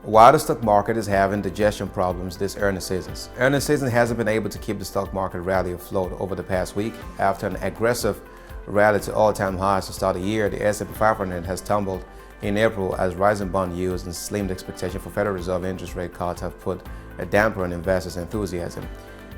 While the stock market is having digestion problems this earnings season hasn't been able to keep the stock market rally afloat over the past week. After an aggressive rally to all-time highs to start the year, the S&P 500 has tumbled in April as rising bond yields and slimmed expectation for Federal Reserve interest rate cuts have put a damper on investors' enthusiasm.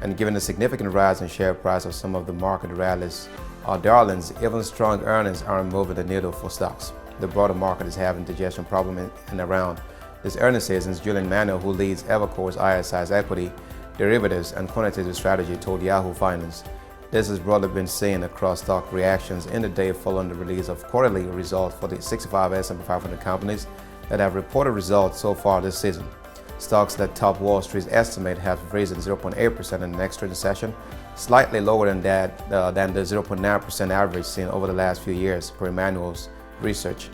And given the significant rise in share price of some of the market rallies or darlings, even strong earnings aren't moving the needle for stocks. The broader market is having digestion problem in and around this earnings season. Julian Manuel, who leads Evercore's ISI's equity, derivatives, and quantitative strategy, told Yahoo Finance. This has broadly been seen across stock reactions in the day following the release of quarterly results for the 65 S&P 500 companies that have reported results so far this season. Stocks that top Wall Street's estimate have risen 0.8% in the next trading session, slightly lower than the 0.9% average seen over the last few years, per Manuel's research.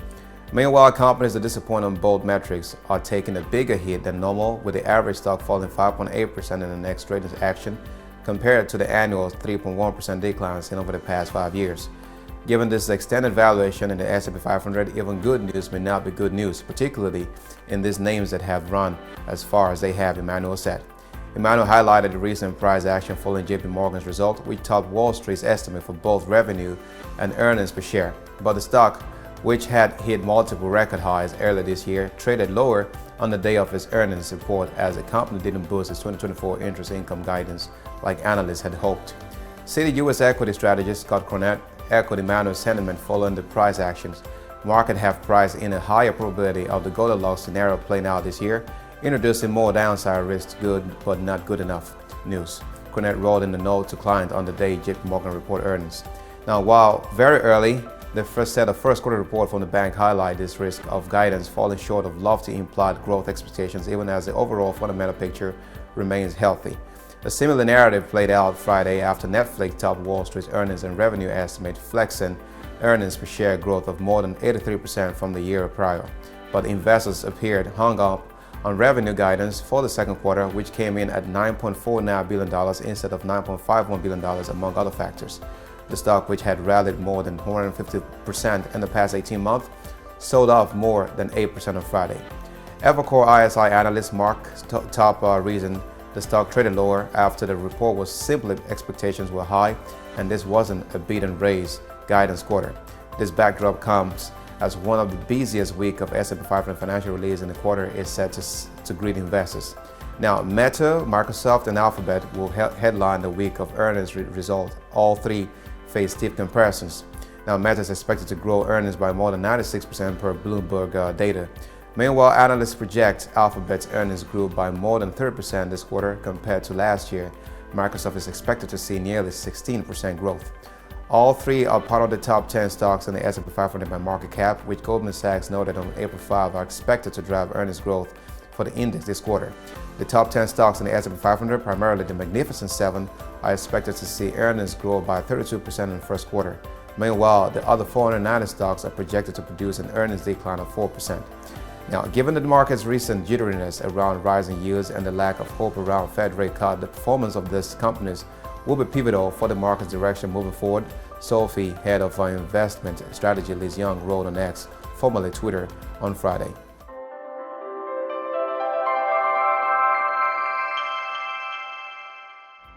Meanwhile, companies that disappoint on both metrics are taking a bigger hit than normal, with the average stock falling 5.8% in the next trading action compared to the annual 3.1% decline seen over the past 5 years. Given this extended valuation in the S&P 500, even good news may not be good news, particularly in these names that have run as far as they have, Emmanuel said. Emmanuel highlighted the recent price action following JP Morgan's result, which topped Wall Street's estimate for both revenue and earnings per share. But the stock, which had hit multiple record highs earlier this year, traded lower on the day of its earnings report as the company didn't boost its 2024 interest income guidance like analysts had hoped. Citi U.S. equity strategist Scott Cornett echoed Emmanuel's sentiment following the price actions. Markets have priced in a higher probability of the Goldilocks scenario playing out this year, introducing more downside risks, good but not good enough news. Cornett rolled in the note to clients on the day JP Morgan reported earnings. Now, while very early, the first quarter report from the bank highlighted this risk of guidance falling short of lofty implied growth expectations, even as the overall fundamental picture remains healthy. A similar narrative played out Friday after Netflix topped Wall Street's earnings and revenue estimate, flexing earnings per share growth of more than 83% from the year prior. But investors appeared hung up on revenue guidance for the second quarter, which came in at $9.49 billion instead of $9.51 billion, among other factors. The stock, which had rallied more than 150% in the past 18 months, sold off more than 8% on Friday. Evercore ISI analyst top reason the stock traded lower after the report was simply expectations were high and this wasn't a beat and raise guidance quarter. This backdrop comes as one of the busiest weeks of S&P 500 financial release in the quarter is set to greet investors. Now, Meta, Microsoft, and Alphabet will headline the week of earnings result. All three face stiff comparisons. Now, Meta is expected to grow earnings by more than 96% per Bloomberg data. Meanwhile, analysts project Alphabet's earnings grew by more than 30% this quarter compared to last year. Microsoft is expected to see nearly 16% growth. All three are part of the top 10 stocks in the S&P 500 by market cap, which Goldman Sachs noted on April 5 are expected to drive earnings growth for the index this quarter. The top 10 stocks in the S&P 500, primarily the Magnificent Seven, are expected to see earnings grow by 32% in the first quarter. Meanwhile, the other 490 stocks are projected to produce an earnings decline of 4%. Now, given the market's recent jitteriness around rising yields and the lack of hope around Fed rate cut, the performance of these companies will be pivotal for the market's direction moving forward, Sophie, head of our investment strategy, Liz Young, wrote on X, formerly Twitter, on Friday.